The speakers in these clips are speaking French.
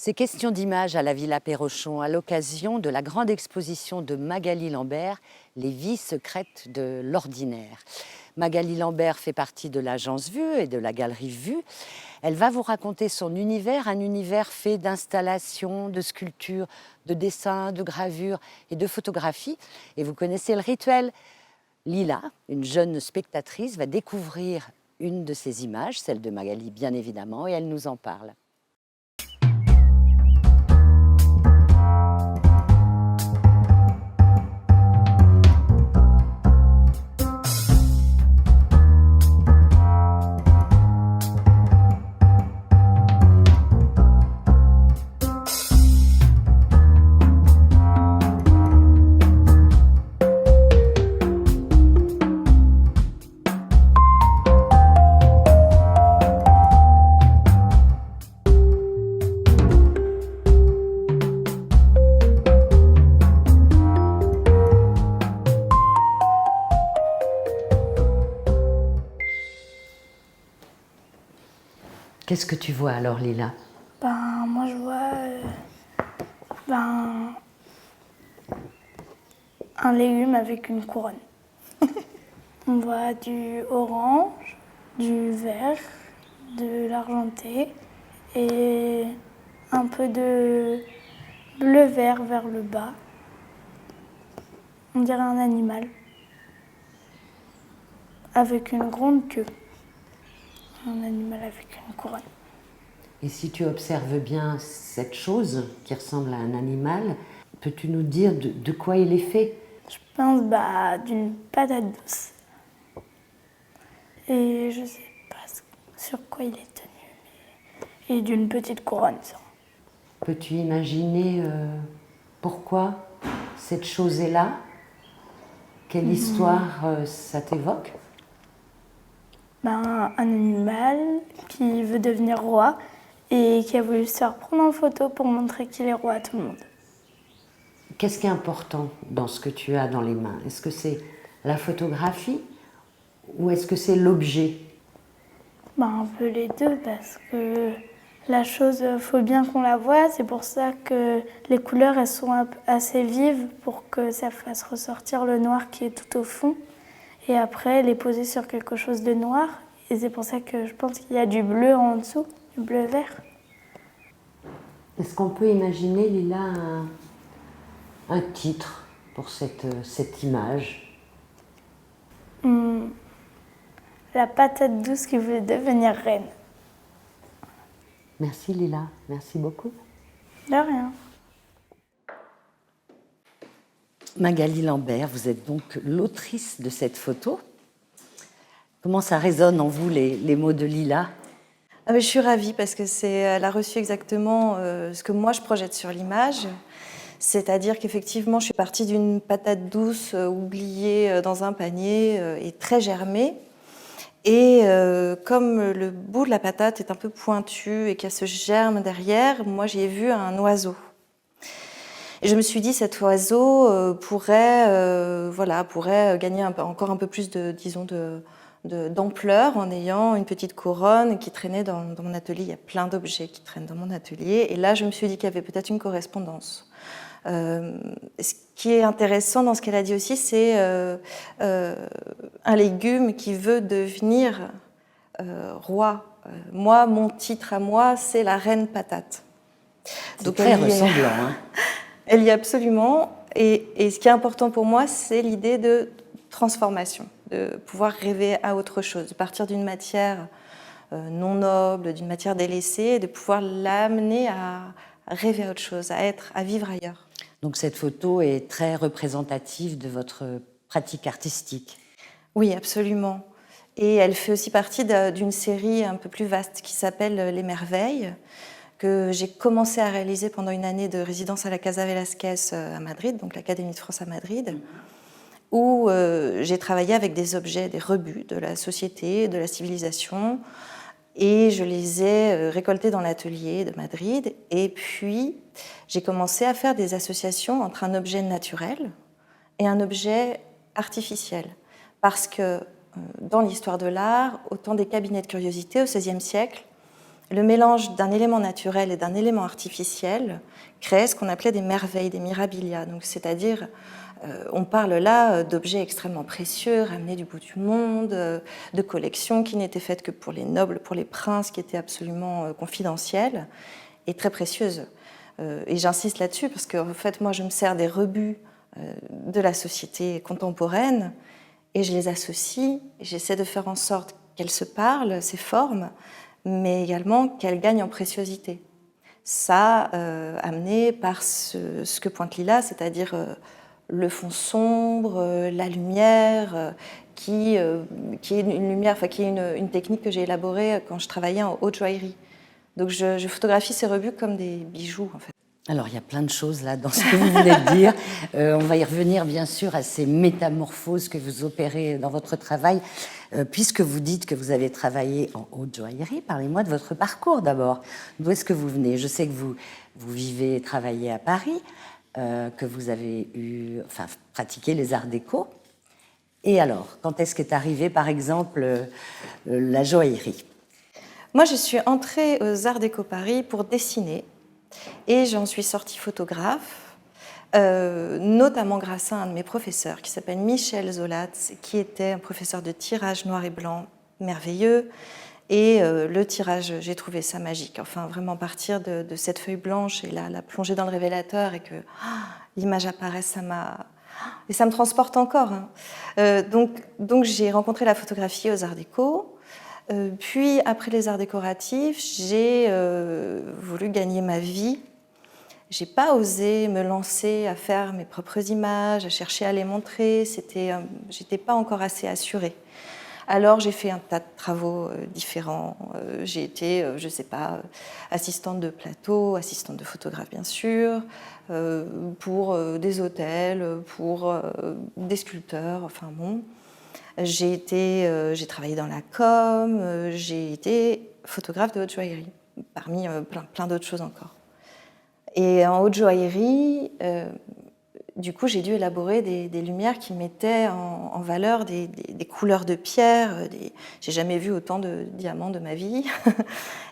Ces questions d'images à la Villa Perrochon à l'occasion de la grande exposition de Magali Lambert, Les vies secrètes de l'ordinaire. Magali Lambert fait partie de l'agence Vue et de la galerie Vue. Elle va vous raconter son univers, un univers fait d'installations, de sculptures, de dessins, de gravures et de photographies. Et vous connaissez le rituel. Lila, une jeune spectatrice, va découvrir une de ces images, celle de Magali bien évidemment, et elle nous en parle. Qu'est-ce que tu vois alors, Lila? Moi je vois un légume avec une couronne. On voit du orange, du vert, de l'argenté et un peu de bleu-vert vers le bas. On dirait un animal avec une grande queue. Un animal avec une couronne. Et si tu observes bien cette chose qui ressemble à un animal, peux-tu nous dire de quoi il est fait? Je pense d'une patate douce. Et je sais pas sur quoi il est tenu. Et d'une petite couronne. Peux-tu imaginer pourquoi cette chose est là? Quelle histoire ça t'évoque? Un animal qui veut devenir roi et qui a voulu se faire prendre en photo pour montrer qu'il est roi à tout le monde. Qu'est-ce qui est important dans ce que tu as dans les mains? Est-ce que c'est la photographie ou est-ce que c'est l'objet? Un peu les deux, parce que la chose, faut bien qu'on la voie. C'est pour ça que les couleurs, elles sont assez vives pour que ça fasse ressortir le noir qui est tout au fond. Et après, les poser sur quelque chose de noir. Et c'est pour ça que je pense qu'il y a du bleu en dessous, du bleu-vert. Est-ce qu'on peut imaginer, Lila, un titre pour cette image? La patate douce qui veut devenir reine. Merci Lila, merci beaucoup. De rien. Magali Lambert, vous êtes donc l'autrice de cette photo. Comment ça résonne en vous les mots de Lila? Je suis ravie parce que elle a reçu exactement ce que moi je projette sur l'image. C'est-à-dire qu'effectivement, je suis partie d'une patate douce oubliée dans un panier et très germée. Et comme le bout de la patate est un peu pointu et qu'il y a ce germe derrière, moi j'ai vu un oiseau. Et je me suis dit, cet oiseau pourrait gagner encore un peu plus d'ampleur en ayant une petite couronne qui traînait dans mon atelier. Il y a plein d'objets qui traînent dans mon atelier. Et là, je me suis dit qu'il y avait peut-être une correspondance. Ce qui est intéressant dans ce qu'elle a dit aussi, c'est un légume qui veut devenir roi. Moi, mon titre à moi, c'est la reine patate. Donc très ressemblant. Hein. Elle y est absolument. Et ce qui est important pour moi, c'est l'idée de transformation, de pouvoir rêver à autre chose, de partir d'une matière non noble, d'une matière délaissée, et de pouvoir l'amener à rêver à autre chose, à vivre ailleurs. Donc cette photo est très représentative de votre pratique artistique. Oui, absolument. Et elle fait aussi partie d'une série un peu plus vaste qui s'appelle Les Merveilles, que j'ai commencé à réaliser pendant une année de résidence à la Casa Velázquez à Madrid, donc l'Académie de France à Madrid, où j'ai travaillé avec des objets, des rebuts de la société, de la civilisation, et je les ai récoltés dans l'atelier de Madrid. Et puis, j'ai commencé à faire des associations entre un objet naturel et un objet artificiel. Parce que dans l'histoire de l'art, autant des cabinets de curiosité au XVIe siècle, le mélange d'un élément naturel et d'un élément artificiel créait ce qu'on appelait des merveilles, des mirabilia. Donc, c'est-à-dire, on parle là d'objets extrêmement précieux, ramenés du bout du monde, de collections qui n'étaient faites que pour les nobles, pour les princes, qui étaient absolument confidentielles et très précieuses. Et j'insiste là-dessus parce qu'en fait, moi, je me sers des rebuts de la société contemporaine et je les associe, et j'essaie de faire en sorte qu'elles se parlent, ces formes, mais également qu'elles gagnent en préciosité. Ça, amené par ce que pointe Lila, c'est-à-dire le fond sombre, la lumière, qui est une lumière, enfin, qui est une technique que j'ai élaborée quand je travaillais en haute joaillerie. Donc je photographie ces rebuts comme des bijoux, en fait. Alors, il y a plein de choses là dans ce que vous venez de dire. On va y revenir, bien sûr, à ces métamorphoses que vous opérez dans votre travail. Puisque vous dites que vous avez travaillé en haute joaillerie, parlez-moi de votre parcours d'abord. D'où est-ce que vous venez? Je sais que vous vivez et travaillez à Paris, que vous avez pratiqué les arts déco. Et alors, quand est-ce qu'est arrivée, par exemple, la joaillerie? Moi, je suis entrée aux Arts Déco Paris pour dessiner. Et j'en suis sortie photographe, notamment grâce à un de mes professeurs qui s'appelle Michel Zolatz, qui était un professeur de tirage noir et blanc merveilleux. Et le tirage, j'ai trouvé ça magique. Enfin, vraiment partir de cette feuille blanche et la plonger dans le révélateur et que l'image apparaisse, et ça me transporte encore. Hein. Donc j'ai rencontré la photographie aux Arts Déco. Puis, après les arts décoratifs, j'ai voulu gagner ma vie. Je n'ai pas osé me lancer à faire mes propres images, à chercher à les montrer. J'étais pas encore assez assurée. Alors, j'ai fait un tas de travaux différents. J'ai été, je ne sais pas, assistante de plateau, assistante de photographe, bien sûr, pour des hôtels, pour des sculpteurs, enfin bon. J'ai travaillé dans la com, j'ai été photographe de haute joaillerie, parmi plein d'autres choses encore. Et en haute joaillerie, du coup, j'ai dû élaborer des lumières qui mettaient en valeur des couleurs de pierre. J'ai jamais vu autant de diamants de ma vie.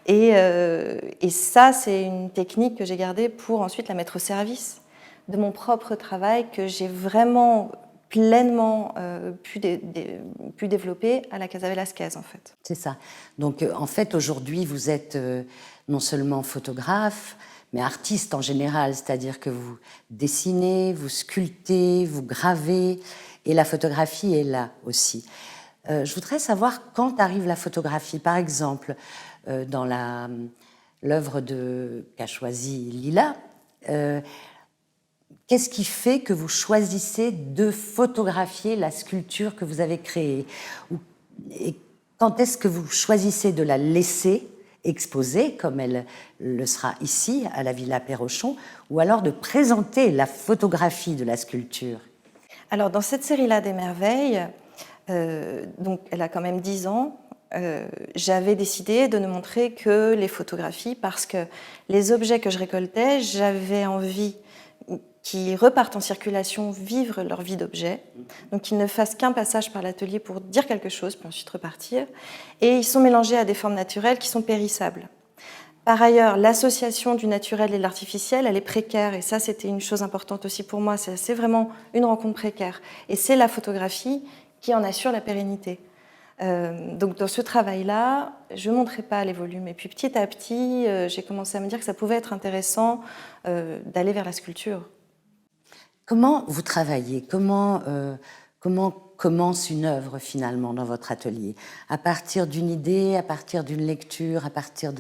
Et ça, c'est une technique que j'ai gardée pour ensuite la mettre au service de mon propre travail, que j'ai vraiment pleinement pu développer à la Casa Velasquez, en fait. C'est ça. Donc, en fait, aujourd'hui, vous êtes non seulement photographe, mais artiste en général, c'est-à-dire que vous dessinez, vous sculptez, vous gravez, et la photographie est là aussi. Je voudrais savoir quand arrive la photographie. Par exemple, dans l'œuvre qu'a choisie Lila, qu'est-ce qui fait que vous choisissez de photographier la sculpture que vous avez créée? Et quand est-ce que vous choisissez de la laisser exposée, comme elle le sera ici, à la Villa Perrochon, ou alors de présenter la photographie de la sculpture? Alors, dans cette série-là des merveilles, donc elle a quand même 10 ans, j'avais décidé de ne montrer que les photographies parce que les objets que je récoltais, j'avais envie qu'ils repartent en circulation, vivre leur vie d'objet, donc qu'ils ne fassent qu'un passage par l'atelier pour dire quelque chose, puis ensuite repartir. Et ils sont mélangés à des formes naturelles qui sont périssables. Par ailleurs, l'association du naturel et de l'artificiel, elle est précaire, et ça, c'était une chose importante aussi pour moi. C'est vraiment une rencontre précaire. Et c'est la photographie qui en assure la pérennité. Donc dans ce travail-là, je ne montrais pas les volumes. Et puis petit à petit, j'ai commencé à me dire que ça pouvait être intéressant d'aller vers la sculpture. Comment vous travaillez? Comment commence une œuvre finalement dans votre atelier? À partir d'une idée, à partir d'une lecture, à partir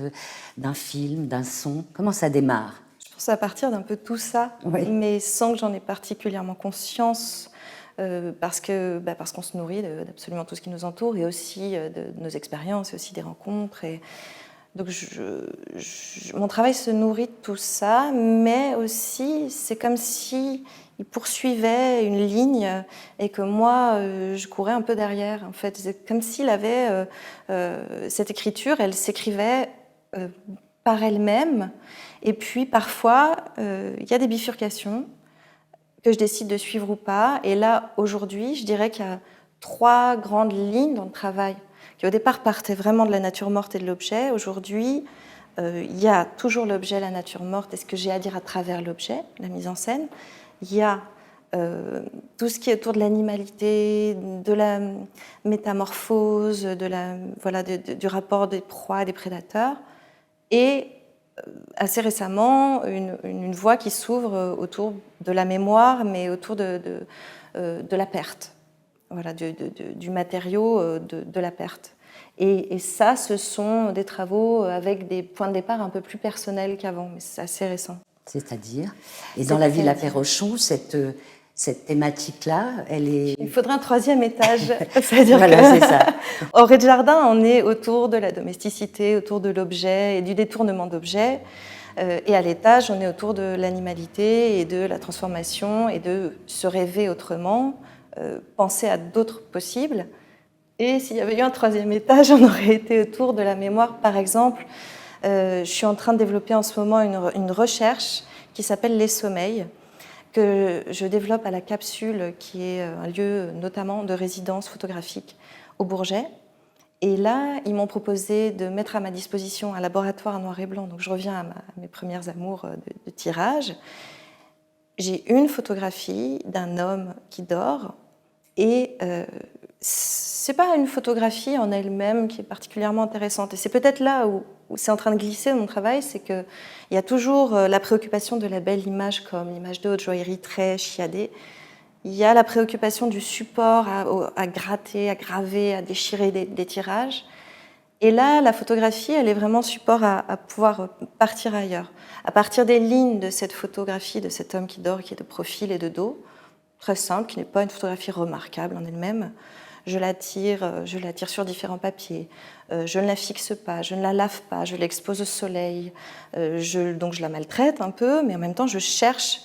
d'un film, d'un son? Comment ça démarre? Je pense à partir d'un peu tout ça, oui. Mais sans que j'en ai particulièrement conscience, parce qu'on se nourrit d'absolument tout ce qui nous entoure, et aussi de nos expériences, et aussi des rencontres. Et donc mon travail se nourrit de tout ça, mais aussi c'est comme si il poursuivait une ligne et que moi, je courais un peu derrière. En fait, c'est comme s'il avait cette écriture, elle s'écrivait par elle-même. Et puis, parfois, il y a des bifurcations que je décide de suivre ou pas. Et là, aujourd'hui, je dirais qu'il y a 3 grandes lignes dans le travail qui, au départ, partaient vraiment de la nature morte et de l'objet. Aujourd'hui, il y a toujours l'objet, la nature morte, et ce que j'ai à dire à travers l'objet, la mise en scène. Il y a tout ce qui est autour de l'animalité, de la métamorphose, du rapport des proies, des prédateurs, et assez récemment, une voie qui s'ouvre autour de la mémoire, mais autour de la perte, du matériau de la perte. Et ça, ce sont des travaux avec des points de départ un peu plus personnels qu'avant, mais c'est assez récent. C'est-à-dire? Et dans la Villa Perrochon, cette thématique-là, elle est... Il faudrait un troisième étage, c'est-à-dire voilà, c'est ça. Au rez-de-jardin, on est autour de la domesticité, autour de l'objet et du détournement d'objets. Et à l'étage, on est autour de l'animalité et de la transformation et de se rêver autrement, penser à d'autres possibles. Et s'il y avait eu un troisième étage, on aurait été autour de la mémoire. Par exemple, je suis en train de développer en ce moment une recherche qui s'appelle les sommeils, que je développe à la Capsule, qui est un lieu notamment de résidence photographique au Bourget. Et là, ils m'ont proposé de mettre à ma disposition un laboratoire noir et blanc. Donc je reviens à mes premières amours de tirage. J'ai une photographie d'un homme qui dort, et c'est pas une photographie en elle-même qui est particulièrement intéressante. Et c'est peut-être là où c'est en train de glisser mon travail, c'est qu'il y a toujours la préoccupation de la belle image comme l'image de haute joaillerie très chiadée. Il y a la préoccupation du support à gratter, à graver, à déchirer des tirages. Et là, la photographie, elle est vraiment support à pouvoir partir ailleurs. À partir des lignes de cette photographie, de cet homme qui dort, qui est de profil et de dos, très simple, qui n'est pas une photographie remarquable en elle-même, je la tire sur différents papiers, je ne la fixe pas, je ne la lave pas, je l'expose au soleil, donc je la maltraite un peu, mais en même temps je cherche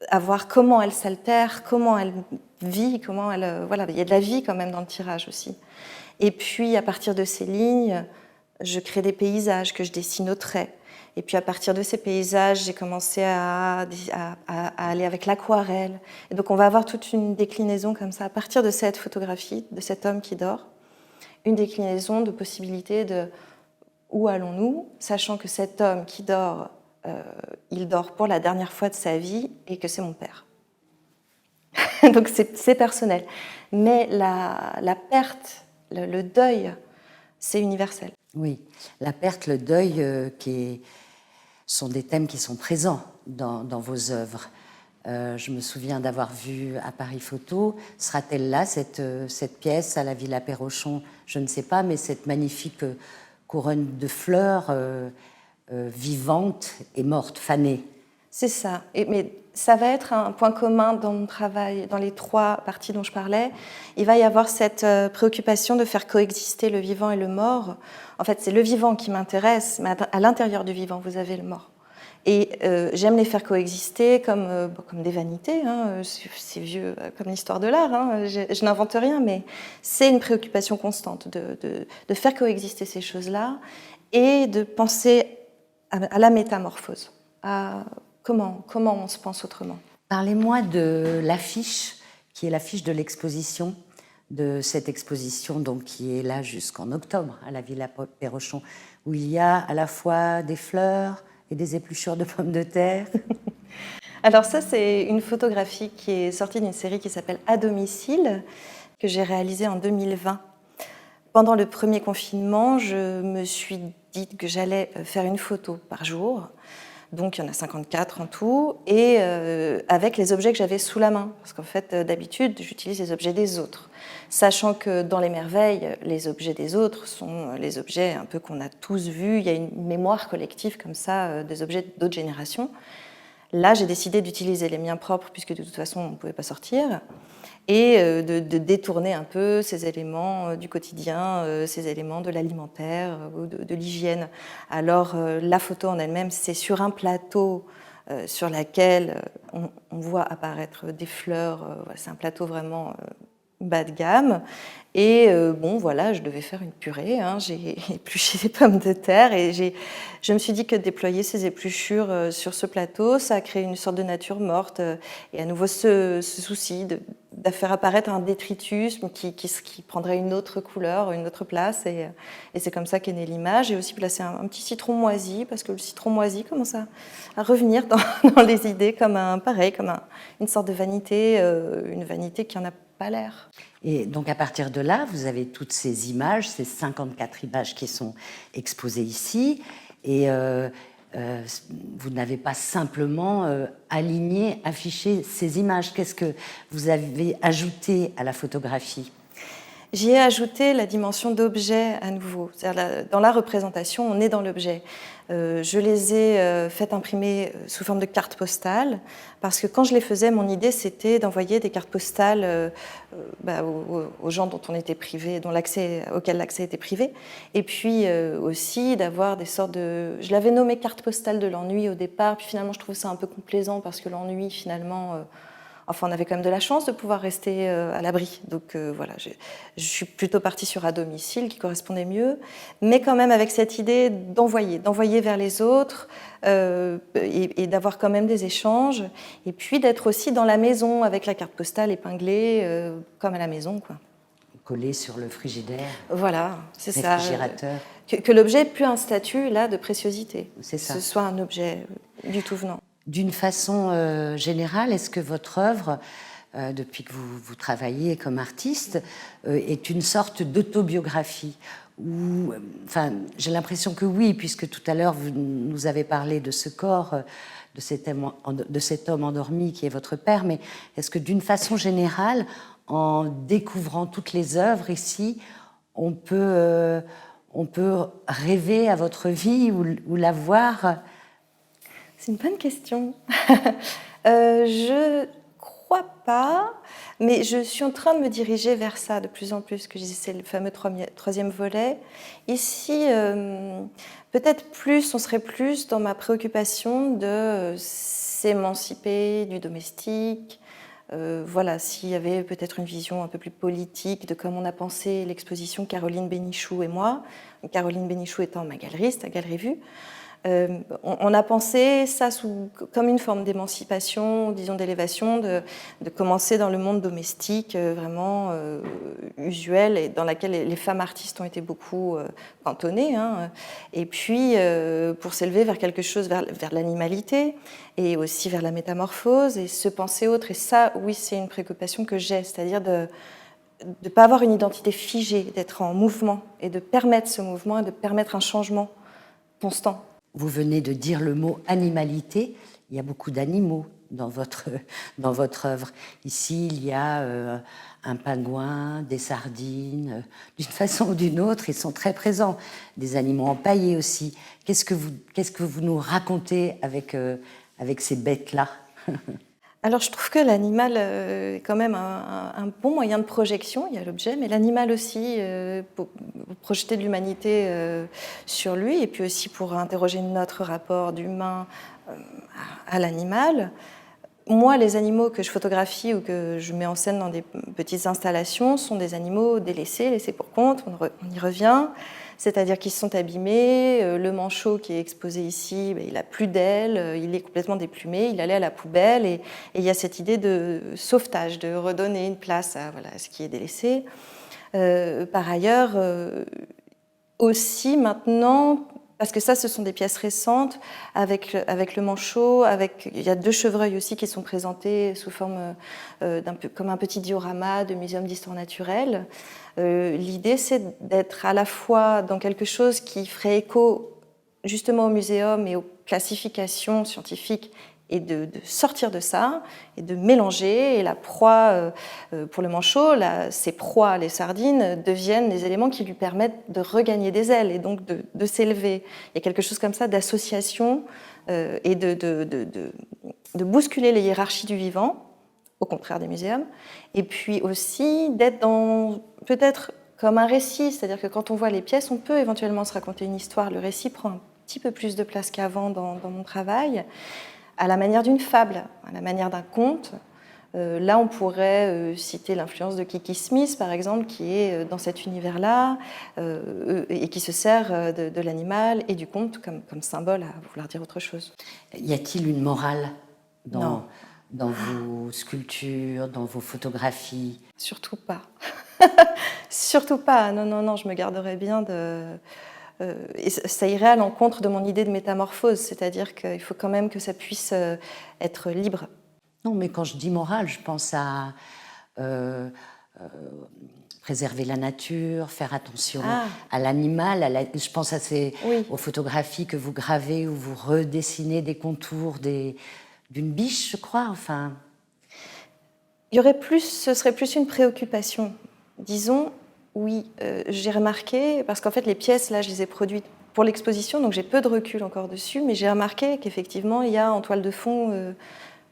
à voir comment elle s'altère, comment elle vit, voilà, il y a de la vie quand même dans le tirage aussi. Et puis à partir de ces lignes, je crée des paysages que je dessine au trait. Et puis à partir de ces paysages, j'ai commencé à aller avec l'aquarelle. Et donc on va avoir toute une déclinaison comme ça, à partir de cette photographie, de cet homme qui dort, une déclinaison de possibilités de où allons-nous, sachant que cet homme qui dort, il dort pour la dernière fois de sa vie et que c'est mon père. Donc c'est personnel. Mais la perte, le deuil, c'est universel. Oui, la perte, le deuil, sont des thèmes qui sont présents dans vos œuvres. Je me souviens d'avoir vu à Paris Photo, sera-t-elle là, cette pièce à la Villa Perrochon? Je ne sais pas, mais cette magnifique couronne de fleurs vivantes et mortes, fanées. C'est ça. Mais ça va être un point commun dans mon travail, dans les trois parties dont je parlais. Il va y avoir cette préoccupation de faire coexister le vivant et le mort. En fait, c'est le vivant qui m'intéresse, mais à l'intérieur du vivant, vous avez le mort. Et j'aime les faire coexister comme des vanités. Hein. C'est vieux comme l'histoire de l'art. Hein. Je n'invente rien, mais c'est une préoccupation constante de faire coexister ces choses-là et de penser à la métamorphose, à comment on se pense autrement. Parlez-moi de l'affiche, qui est l'affiche de l'exposition, de cette exposition donc, qui est là jusqu'en octobre à la Villa Perrochon, où il y a à la fois des fleurs et des épluchures de pommes de terre. Alors ça, c'est une photographie qui est sortie d'une série qui s'appelle À domicile, que j'ai réalisée en 2020. Pendant le premier confinement, je me suis dit que j'allais faire une photo par jour. Donc il y en a 54 en tout, et avec les objets que j'avais sous la main. Parce qu'en fait, d'habitude, j'utilise les objets des autres. Sachant que dans les merveilles, les objets des autres sont les objets un peu qu'on a tous vus. Il y a une mémoire collective comme ça, des objets d'autres générations. Là, j'ai décidé d'utiliser les miens propres, puisque de toute façon, on ne pouvait pas sortir, et de détourner un peu ces éléments du quotidien, ces éléments de l'alimentaire ou de l'hygiène. Alors la photo en elle-même, c'est sur un plateau sur lequel on voit apparaître des fleurs. C'est un plateau vraiment bas de gamme. Et bon, voilà, je devais faire une purée. Hein. J'ai épluché des pommes de terre et je me suis dit que déployer ces épluchures sur ce plateau, ça a créé une sorte de nature morte. Et à nouveau, ce souci de faire apparaître un détritus qui prendrait une autre couleur, une autre place. Et c'est comme ça qu'est née l'image. J'ai aussi placé un petit citron moisi, parce que le citron moisi commence à revenir dans les idées comme une sorte de vanité, une vanité qui en a pas l'air. Et donc à partir de là, vous avez toutes ces images, ces 54 images qui sont exposées ici, et vous n'avez pas simplement aligné, affiché ces images. Qu'est-ce que vous avez ajouté à la photographie ? J'y ai ajouté la dimension d'objet à nouveau. C'est-à-dire dans la représentation, on est dans l'objet. Je les ai fait imprimer sous forme de cartes postales, parce que quand je les faisais, mon idée c'était d'envoyer des cartes postales aux gens dont on était privé, auxquels l'accès était privé, et puis aussi d'avoir des sortes de... Je l'avais nommé carte postale de l'ennui au départ, puis finalement je trouve ça un peu complaisant, parce que l'ennui finalement... Enfin, on avait quand même de la chance de pouvoir rester à l'abri. Donc voilà, je suis plutôt partie sur à domicile, qui correspondait mieux, mais quand même avec cette idée d'envoyer vers les autres et d'avoir quand même des échanges, et puis d'être aussi dans la maison avec la carte postale épinglée, comme à la maison, quoi. Collée sur le frigidaire. Voilà, c'est ça. Réfrigérateur. Que l'objet n'ait plus un statut là de préciosité. C'est ça. Que ce soit un objet du tout venant. D'une façon générale, est-ce que votre œuvre, depuis que vous travaillez comme artiste, est une sorte d'autobiographie enfin, j'ai l'impression que oui, puisque tout à l'heure vous nous avez parlé de ce corps, de cet homme endormi qui est votre père, mais est-ce que d'une façon générale, en découvrant toutes les œuvres ici, on peut rêver à votre vie ou la voir? C'est une bonne question. Je crois pas, mais je suis en train de me diriger vers ça de plus en plus. Que je disais, c'est le fameux troisième volet. Ici, peut-être on serait plus dans ma préoccupation de s'émanciper du domestique. Voilà, s'il y avait peut-être une vision un peu plus politique de comment on a pensé l'exposition Caroline Bénichou et moi. Caroline Bénichou étant ma galeriste à Galerie Vue. On a pensé ça comme une forme d'émancipation, disons d'élévation, de commencer dans le monde domestique vraiment usuel et dans laquelle les femmes artistes ont été beaucoup cantonnées, hein, et puis pour s'élever vers quelque chose, vers l'animalité et aussi vers la métamorphose et se penser autre. Et ça, oui, c'est une préoccupation que j'ai, c'est-à-dire de ne pas avoir une identité figée, d'être en mouvement et de permettre ce mouvement et de permettre un changement constant. Vous venez de dire le mot animalité. Il y a beaucoup d'animaux dans votre œuvre. Ici, il y a un pingouin, des sardines. D'une façon ou d'une autre, ils sont très présents. Des animaux empaillés aussi. Qu'est-ce que vous nous racontez avec ces bêtes-là? Alors, je trouve que l'animal est quand même un bon moyen de projection. Il y a l'objet, mais l'animal aussi, pour projeter de l'humanité sur lui, et puis aussi pour interroger notre rapport d'humain à l'animal. Moi, les animaux que je photographie ou que je mets en scène dans des petites installations sont des animaux délaissés, laissés pour compte, on y revient. C'est-à-dire qu'ils sont abîmés, le manchot qui est exposé ici, il n'a plus d'ailes, il est complètement déplumé, il allait à la poubelle, et il y a cette idée de sauvetage, de redonner une place à ce qui est délaissé. Par ailleurs, aussi maintenant, parce que ça, ce sont des pièces récentes, avec le manchot, il y a 2 chevreuils aussi qui sont présentés sous forme comme un petit diorama de muséum d'histoire naturelle. L'idée, c'est d'être à la fois dans quelque chose qui ferait écho justement au muséum et aux classifications scientifiques, et de sortir de ça, et de mélanger, et la proie, pour le manchot, ses proies, les sardines, deviennent des éléments qui lui permettent de regagner des ailes, et donc de s'élever. Il y a quelque chose comme ça d'association, et de bousculer les hiérarchies du vivant, au contraire des muséums, et puis aussi d'être dans, peut-être comme un récit, c'est-à-dire que quand on voit les pièces, on peut éventuellement se raconter une histoire. Le récit prend un petit peu plus de place qu'avant dans mon travail, à la manière d'une fable, à la manière d'un conte, Là, on pourrait citer l'influence de Kiki Smith, par exemple, qui est dans cet univers-là et qui se sert de l'animal et du conte comme symbole à vouloir dire autre chose. Y a-t-il une morale Non. dans vos sculptures, dans vos photographies? Surtout pas. Surtout pas. Non, non, non, je me garderais bien de... et ça irait à l'encontre de mon idée de métamorphose, c'est-à-dire qu'il faut quand même que ça puisse être libre. Non, mais quand je dis morale, je pense à préserver la nature, faire attention à l'animal. Je pense aux photographies que vous gravez où vous redessinez des contours d'une biche, je crois. Enfin, Ce serait plus une préoccupation. Disons, oui, j'ai remarqué, parce qu'en fait les pièces, là, je les ai produites pour l'exposition, donc j'ai peu de recul encore dessus, mais j'ai remarqué qu'effectivement, il y a en toile de fond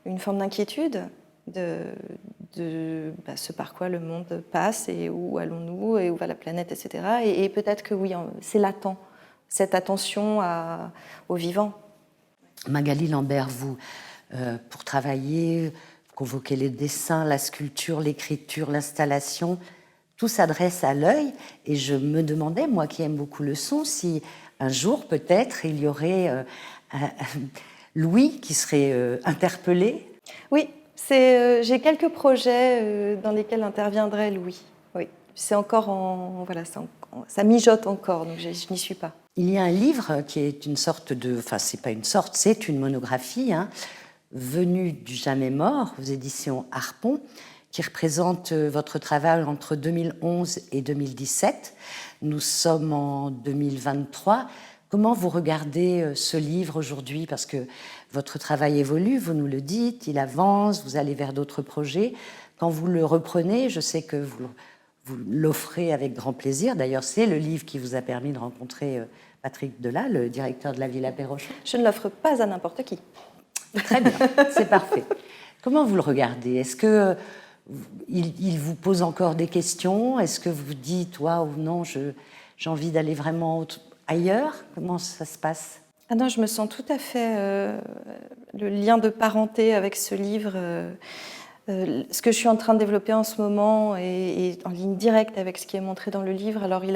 une forme d'inquiétude de ce par quoi le monde passe et où allons-nous et où va la planète, etc. Et peut-être que oui, c'est latent, cette attention au vivant. Magali Lambert, vous, pour travailler, convoquez les dessins, la sculpture, l'écriture, l'installation, tout s'adresse à l'œil. Et je me demandais, moi qui aime beaucoup le son, si un jour, peut-être, il y aurait Louis qui serait interpellé. Oui, j'ai quelques projets dans lesquels interviendrait Louis. Oui, c'est encore ça mijote encore, donc je n'y suis pas. Il y a un livre qui est une sorte de... Enfin, c'est pas une sorte, c'est une monographie, Venue du jamais mort, aux éditions Harpon, qui représente votre travail entre 2011 et 2017. Nous sommes en 2023. Comment vous regardez ce livre aujourd'hui? Parce que votre travail évolue, vous nous le dites, il avance, vous allez vers d'autres projets. Quand vous le reprenez, je sais que vous l'offrez avec grand plaisir. D'ailleurs, c'est le livre qui vous a permis de rencontrer Patrick Delat, le directeur de la Villa Perrochon. Je ne l'offre pas à n'importe qui. Très bien, c'est parfait. Comment vous le regardez? Est-ce que il vous pose encore des questions? Est-ce que vous dites, waouh, non, j'ai envie d'aller vraiment ailleurs? Comment ça se passe? Ah non, je me sens tout à fait le lien de parenté avec ce livre. Ce que je suis en train de développer en ce moment est en ligne directe avec ce qui est montré dans le livre. Alors il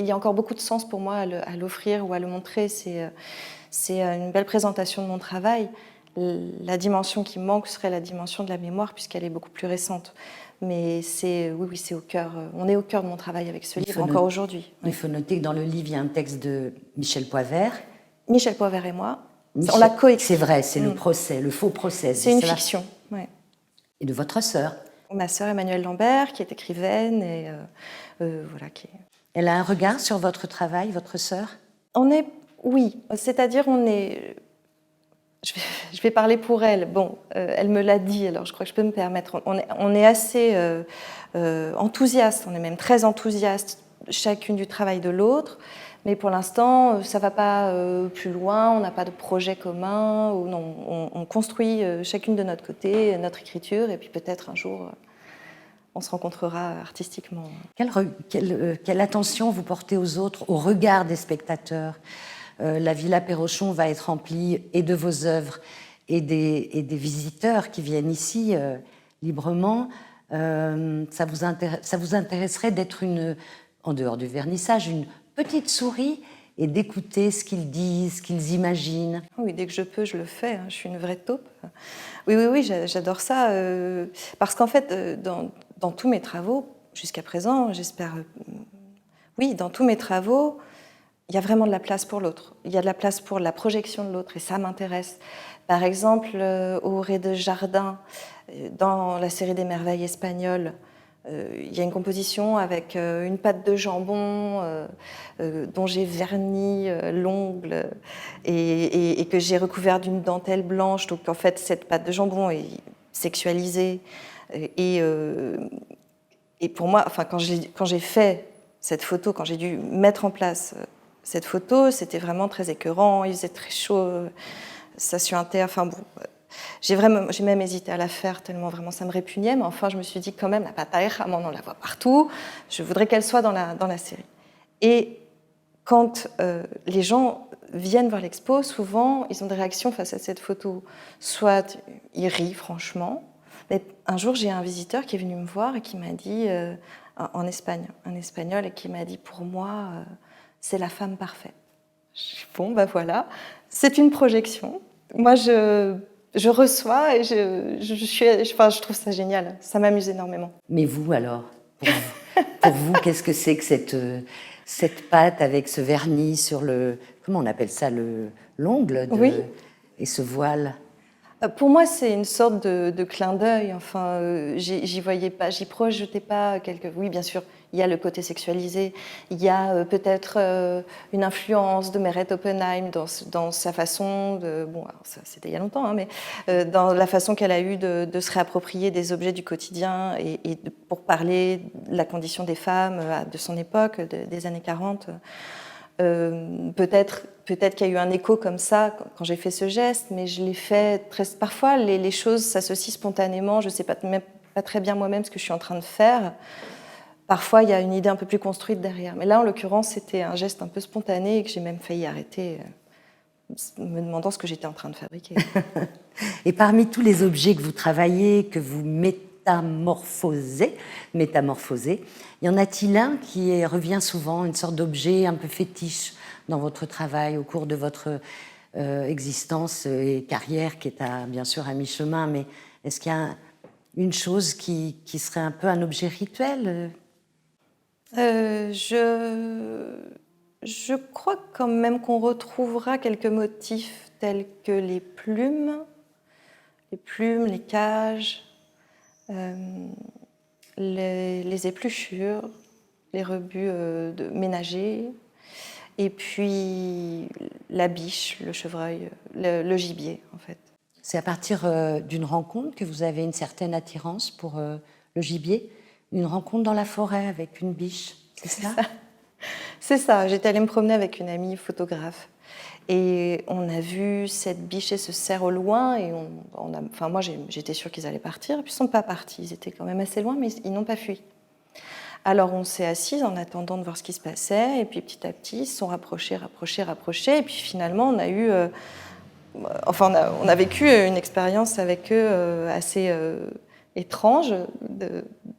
y a encore beaucoup de sens pour moi à l'offrir ou à le montrer. C'est une belle présentation de mon travail. La dimension qui manque serait la dimension de la mémoire, puisqu'elle est beaucoup plus récente. Mais oui, c'est au cœur. On est au cœur de mon travail avec ce livre encore aujourd'hui. Il faut noter que dans le livre, il y a un texte de Michel Poivert. Michel Poivert et moi. On l'a coécrit. C'est vrai, c'est le procès, le faux procès. C'est une fiction, oui. Et de votre sœur. Ma sœur Emmanuelle Lambert, qui est écrivaine et voilà. Elle a un regard sur votre travail, votre sœur? Oui, c'est-à-dire on est. Je vais parler pour elle. Bon, elle me l'a dit, alors je crois que je peux me permettre. On est assez enthousiaste, on est même très enthousiaste, chacune du travail de l'autre. Mais pour l'instant, ça ne va pas plus loin, on n'a pas de projet commun. On construit chacune de notre côté notre écriture, et puis peut-être un jour, on se rencontrera artistiquement. Quelle attention vous portez aux autres, au regard des spectateurs? La Villa Perrochon va être remplie et de vos œuvres et des visiteurs qui viennent ici librement. Ça vous intéresserait d'être en dehors du vernissage, une petite souris et d'écouter ce qu'ils disent, ce qu'ils imaginent? Oui, dès que je peux, je le fais. Je suis une vraie taupe. Oui, j'adore ça. Parce qu'en fait, dans tous mes travaux, jusqu'à présent, j'espère... Oui, dans tous mes travaux, il y a vraiment de la place pour l'autre. Il y a de la place pour la projection de l'autre, et ça m'intéresse. Par exemple, au rez-de-jardin, dans la série des merveilles espagnoles, il y a une composition avec une pâte de jambon dont j'ai verni l'ongle et que j'ai recouvert d'une dentelle blanche. Donc en fait, cette pâte de jambon est sexualisée. Et pour moi, enfin, quand j'ai fait cette photo, quand j'ai dû mettre en place cette photo, c'était vraiment très écœurant, il faisait très chaud, ça suintait, enfin bon... J'ai même hésité à la faire tellement vraiment ça me répugnait, mais enfin je me suis dit quand même, la pâte à Ramon, on la voit partout, je voudrais qu'elle soit dans la série. Et quand les gens viennent voir l'expo, souvent ils ont des réactions face à cette photo. Soit ils rient franchement, Mais un jour, j'ai un visiteur qui est venu me voir et qui m'a dit, en Espagne, un Espagnol, et qui m'a dit, pour moi, c'est la femme parfaite. Je dis, bon, ben voilà, c'est une projection. Moi, je reçois et je trouve ça génial. Ça m'amuse énormément. Mais vous, alors, pour vous, qu'est-ce que c'est que cette pâte avec ce vernis sur le... Comment on appelle ça, l'ongle Oui. Et ce voile? Pour moi, c'est une sorte de clin d'œil. Enfin, j'y voyais pas, j'y projetais pas quelque. Oui, bien sûr, il y a le côté sexualisé. Il y a peut-être une influence de Meret Oppenheim dans sa façon de. Bon, alors ça, c'était il y a longtemps, hein, mais dans la façon qu'elle a eue de se réapproprier des objets du quotidien pour parler de la condition des femmes de son époque, des années 40. Peut-être qu'il y a eu un écho comme ça quand j'ai fait ce geste, mais je l'ai fait parfois les choses s'associent spontanément. Je ne sais même pas très bien moi-même ce que je suis en train de faire. Parfois, il y a une idée un peu plus construite derrière. Mais là, en l'occurrence, c'était un geste un peu spontané et que j'ai même failli arrêter, me demandant ce que j'étais en train de fabriquer. Et parmi tous les objets que vous travaillez, que vous métamorphosez, y en a-t-il un qui revient souvent, une sorte d'objet un peu fétiche dans votre travail au cours de votre existence et carrière qui est bien sûr à mi-chemin, mais est-ce qu'il y a une chose qui serait un peu un objet rituel? Je crois quand même qu'on retrouvera quelques motifs tels que les plumes, les cages, les épluchures, les rebuts ménagers, et puis la biche, le chevreuil, le gibier en fait. C'est à partir d'une rencontre que vous avez une certaine attirance pour le gibier? Une rencontre dans la forêt avec une biche, c'est ça? C'est ça, j'étais allée me promener avec une amie photographe. Et on a vu cette biche et ce cerf au loin, et moi j'étais sûre qu'ils allaient partir, et puis ils ne sont pas partis, ils étaient quand même assez loin, mais ils n'ont pas fui. Alors on s'est assis en attendant de voir ce qui se passait, et puis petit à petit ils se sont rapprochés, et puis finalement on a eu... on a vécu une expérience avec eux assez étrange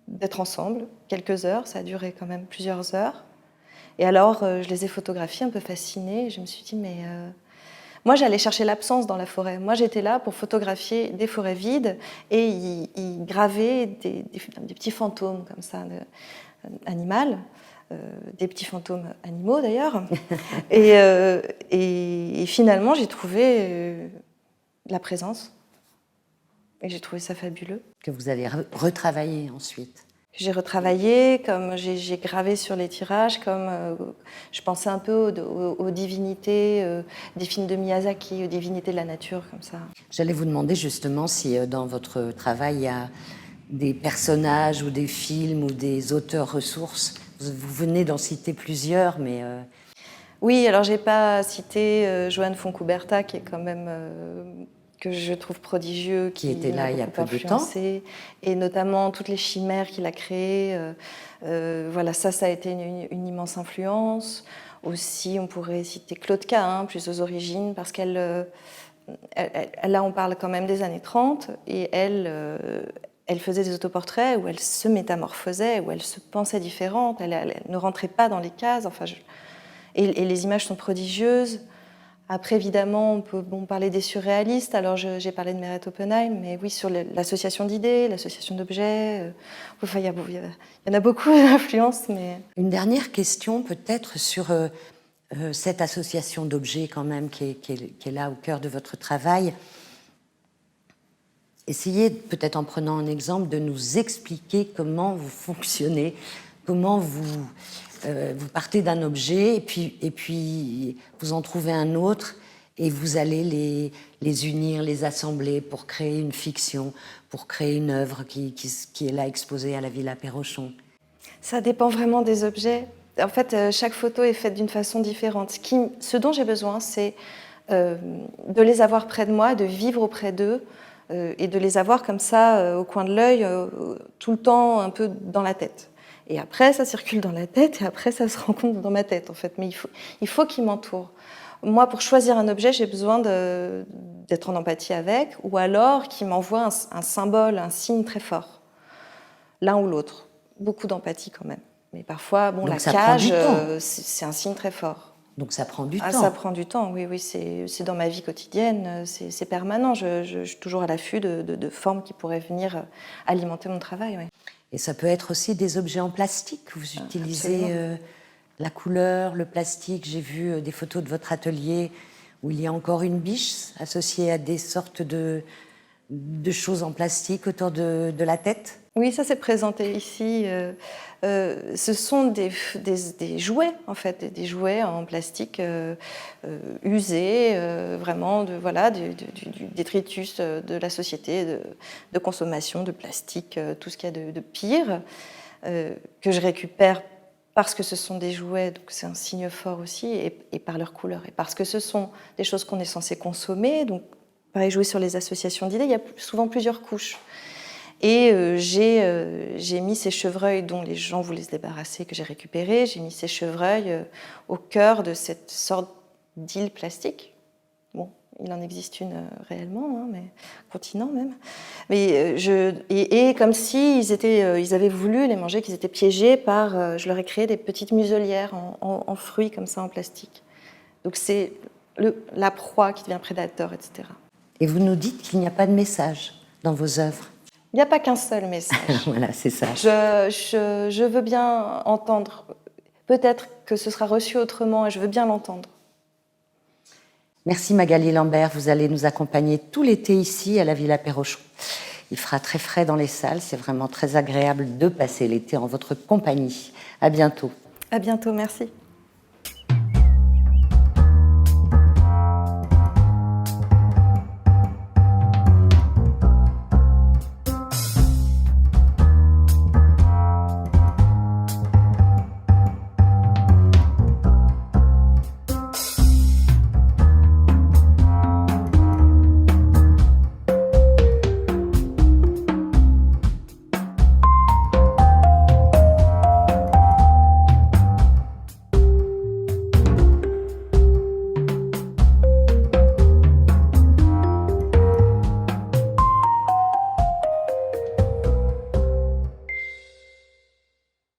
d'être ensemble, quelques heures, ça a duré quand même plusieurs heures. Et alors, je les ai photographiés un peu fascinés. Je me suis dit, mais moi, j'allais chercher l'absence dans la forêt. Moi, j'étais là pour photographier des forêts vides et y graver des petits fantômes comme ça, animaux, des petits fantômes animaux d'ailleurs. et finalement, j'ai trouvé la présence et j'ai trouvé ça fabuleux. Que vous avez retravaillé ensuite? J'ai retravaillé, comme j'ai gravé sur les tirages, comme je pensais un peu aux divinités des films de Miyazaki, aux divinités de la nature, comme ça. J'allais vous demander justement si dans votre travail il y a des personnages ou des films ou des auteurs ressources. Vous venez d'en citer plusieurs, mais... Oui, alors j'ai pas cité Joan Fontcuberta, qui est quand même... que je trouve prodigieux, qui était là il y a peu de temps, et notamment toutes les chimères qu'il a créées. Voilà, ça a été une immense influence. Aussi, on pourrait citer Claude Cahun, plus aux origines, parce là, on parle quand même des années 30, et elle faisait des autoportraits où elle se métamorphosait, où elle se pensait différente, elle ne rentrait pas dans les cases. Enfin, et les images sont prodigieuses. Après, évidemment, on peut parler des surréalistes. Alors, j'ai parlé de Meret Oppenheim, mais oui, sur l'association d'idées, l'association d'objets. Enfin, il y en a beaucoup d'influences. Mais... Une dernière question, peut-être, sur cette association d'objets, quand même, qui est là au cœur de votre travail. Essayez, peut-être en prenant un exemple, de nous expliquer comment vous fonctionnez, comment vous partez d'un objet et puis vous en trouvez un autre et vous allez les unir, les assembler pour créer une fiction, pour créer une œuvre qui est là exposée à la Villa Perrochon. Ça dépend vraiment des objets. En fait, chaque photo est faite d'une façon différente. Ce dont j'ai besoin, c'est de les avoir près de moi, de vivre auprès d'eux et de les avoir comme ça au coin de l'œil, tout le temps un peu dans la tête. Et après, ça circule dans la tête, et après, ça se rencontre dans ma tête, en fait. Mais il faut qu'ils m'entourent. moi, pour choisir un objet, j'ai besoin d'être en empathie avec, ou alors qu'il m'envoie un symbole, un signe très fort, l'un ou l'autre. Beaucoup d'empathie quand même. Mais parfois, bon, la cage, c'est un signe très fort. Donc ça prend du temps. Ça prend du temps, oui, c'est dans ma vie quotidienne, c'est permanent. Je suis toujours à l'affût de formes qui pourraient venir alimenter mon travail. Oui. Et ça peut être aussi des objets en plastique. Vous utilisez la couleur, le plastique. J'ai vu des photos de votre atelier où il y a encore une biche associée à des sortes de choses en plastique autour de la tête. Oui, ça c'est présenté ici. Ce sont des jouets, en fait, des jouets en plastique usés, vraiment du détritus de la société, de consommation, de plastique, tout ce qu'il y a de pire, que je récupère parce que ce sont des jouets, donc c'est un signe fort aussi, et par leur couleur, et parce que ce sont des choses qu'on est censé consommer. Donc, pareil, jouer sur les associations d'idées, il y a souvent plusieurs couches. Et j'ai mis ces chevreuils dont les gens voulaient se débarrasser, que j'ai récupérés. J'ai mis ces chevreuils au cœur de cette sorte d'île plastique. Bon, il en existe une réellement, hein, mais continent même. Mais et comme si ils avaient voulu les manger, qu'ils étaient piégés par. Je leur ai créé des petites muselières en fruits comme ça en plastique. Donc c'est la proie qui devient prédateur, etc. Et vous nous dites qu'il n'y a pas de message dans vos œuvres. Il n'y a pas qu'un seul message. Voilà, c'est ça. Je veux bien entendre. Peut-être que ce sera reçu autrement et je veux bien l'entendre. Merci Magali Lambert. Vous allez nous accompagner tout l'été ici à la Villa Perrochon. Il fera très frais dans les salles. C'est vraiment très agréable de passer l'été en votre compagnie. À bientôt. À bientôt, merci.